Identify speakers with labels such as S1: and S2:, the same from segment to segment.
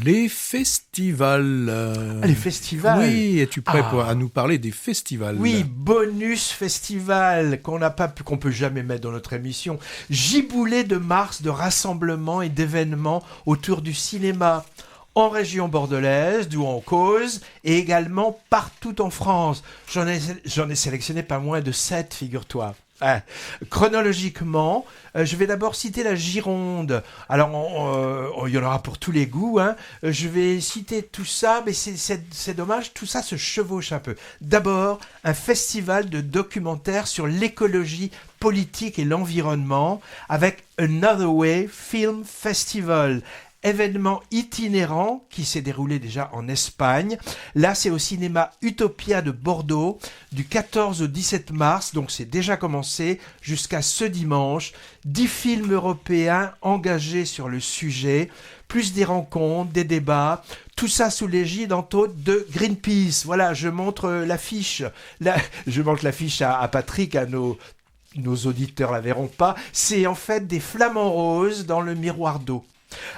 S1: Les festivals.
S2: Les festivals.
S1: Oui, es-tu prêt à nous parler des festivals?
S2: Oui, bonus festival qu'on peut jamais mettre dans notre émission. Giboulée de mars de rassemblements et d'événements autour du cinéma en région bordelaise, d'où on cause, et également partout en France. J'en ai sélectionné pas moins de 7, figure-toi. Chronologiquement, je vais d'abord citer la Gironde. Alors, il y en aura pour tous les goûts. Je vais citer tout ça, mais c'est dommage, tout ça se chevauche un peu. D'abord, un festival de documentaires sur l'écologie politique et l'environnement avec Another Way Film Festival. Événement itinérant qui s'est déroulé déjà en Espagne. Là, c'est au cinéma Utopia de Bordeaux du 14 au 17 mars, donc c'est déjà commencé jusqu'à ce dimanche. 10 films européens engagés sur le sujet, plus des rencontres, des débats, tout ça sous l'égide entre autres de Greenpeace. Voilà, je montre l'affiche. Je montre l'affiche à Patrick, à nos auditeurs la verront pas. C'est en fait des flamants roses dans le miroir d'eau.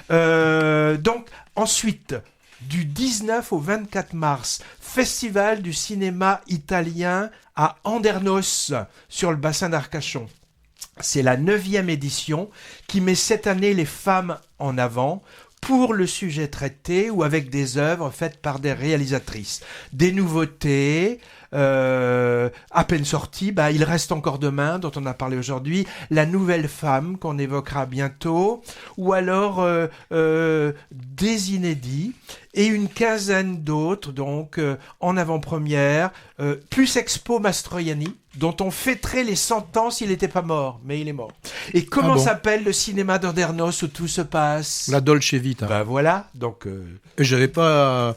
S2: Donc ensuite du 19 au 24 mars, festival du cinéma italien à Andernos sur le bassin d'Arcachon. C'est la 9e édition qui met cette année les femmes en avant pour le sujet traité ou avec des œuvres faites par des réalisatrices. Des nouveautés, à peine sorties, Il reste encore demain, dont on a parlé aujourd'hui, La nouvelle femme, qu'on évoquera bientôt, ou alors des inédits, et une quinzaine d'autres, donc en avant-première, plus Expo Mastroianni, dont on fêterait les 100 ans s'il n'était pas mort, mais il est mort. Et comment s'appelle le cinéma d'Andernos où tout se passe?
S1: La Dolce Vita.
S2: Voilà, donc...
S1: J'avais pas...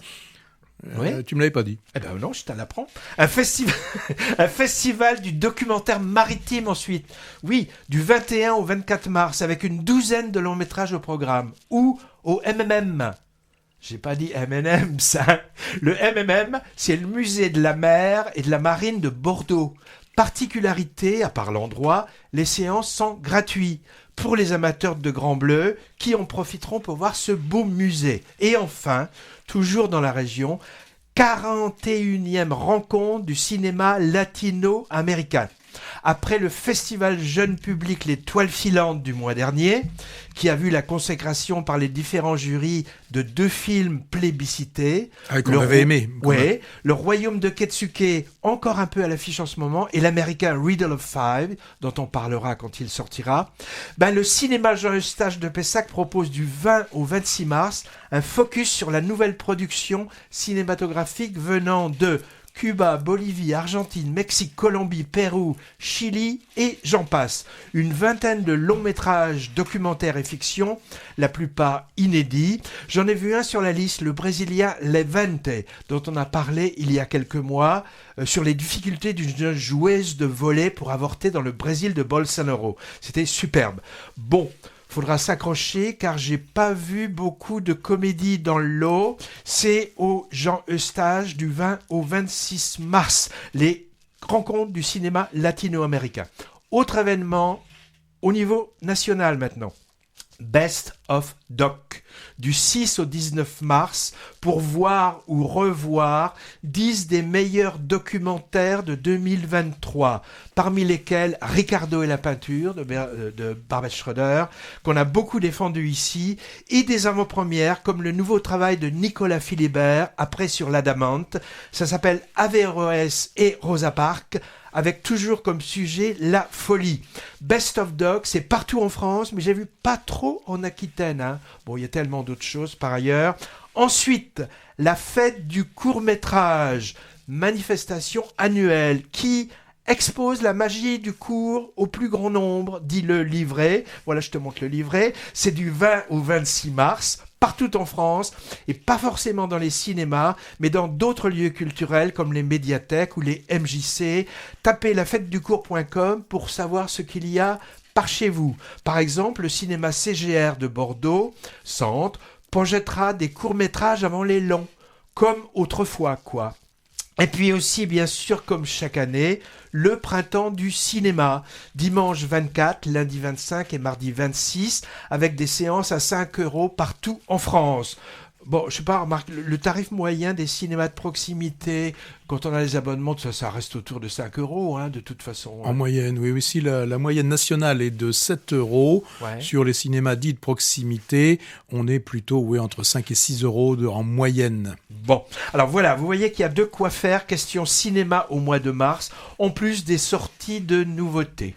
S2: Oui.
S1: Tu me l'avais pas dit.
S2: Eh ben non, je te l'apprends. Un festival du documentaire maritime ensuite. Oui, du 21 au 24 mars, avec une douzaine de longs métrages au programme. Ou au MMM. J'ai pas dit M&M, ça. Le MMM, c'est le musée de la mer et de la marine de Bordeaux. Particularité, à part l'endroit, les séances sont gratuites pour les amateurs de Grand Bleu qui en profiteront pour voir ce beau musée. Et enfin, toujours dans la région, 41e rencontre du cinéma latino-américain. Après le festival jeune public Les Toiles Filantes du mois dernier, qui a vu la consécration par les différents jurys de 2 films plébiscités.
S1: Qu'on avait aimé.
S2: Oui, Le Royaume de Ketsuke, encore un peu à l'affiche en ce moment, et l'américain Riddle of Five, dont on parlera quand il sortira. Le cinéma Jean-Eustache de Pessac propose du 20 au 26 mars un focus sur la nouvelle production cinématographique venant de Cuba, Bolivie, Argentine, Mexique, Colombie, Pérou, Chili et j'en passe. Une vingtaine de longs métrages documentaires et fiction, la plupart inédits. J'en ai vu un sur la liste, le Brésilien Levante, dont on a parlé il y a quelques mois, sur les difficultés d'une jeune joueuse de volley pour avorter dans le Brésil de Bolsonaro. C'était superbe. Bon, faudra s'accrocher car j'ai pas vu beaucoup de comédie dans le lot. C'est au Jean Eustache du 20 au 26 mars. Les rencontres du cinéma latino-américain. Autre événement au niveau national maintenant. Best of Doc, du 6 au 19 mars, pour voir ou revoir 10 des meilleurs documentaires de 2023, parmi lesquels Ricardo et la peinture de Barbet Schroeder, qu'on a beaucoup défendu ici, et des avant-premières comme le nouveau travail de Nicolas Philibert, après sur l'Adamante. Ça s'appelle Averroès et Rosa Parks, avec toujours comme sujet la folie. Best of Doc, c'est partout en France, mais j'ai vu pas trop en Aquitaine. Bon, il y a tellement d'autres choses par ailleurs. Ensuite, la fête du court-métrage, manifestation annuelle qui expose la magie du court au plus grand nombre, dit le livret. Voilà, je te montre le livret. C'est du 20 au 26 mars. Partout en France, et pas forcément dans les cinémas, mais dans d'autres lieux culturels comme les médiathèques ou les MJC. Tapez lafêteducourt.com pour savoir ce qu'il y a par chez vous. Par exemple, le cinéma CGR de Bordeaux, centre, projettera des courts-métrages avant les longs, comme autrefois, quoi. Et puis aussi, bien sûr, comme chaque année, le printemps du cinéma, dimanche 24, lundi 25 et mardi 26, avec des séances à 5 € partout en France. Bon, je sais pas, remarque, le tarif moyen des cinémas de proximité, quand on a les abonnements, ça reste autour de 5 euros, hein, de toute façon.
S1: En moyenne, oui. Si la moyenne nationale est de 7 euros,
S2: Ouais.
S1: sur les cinémas dits de proximité, on est plutôt entre 5 et 6 euros en moyenne.
S2: Bon, alors voilà, vous voyez qu'il y a de quoi faire, question cinéma au mois de mars, en plus des sorties de nouveautés.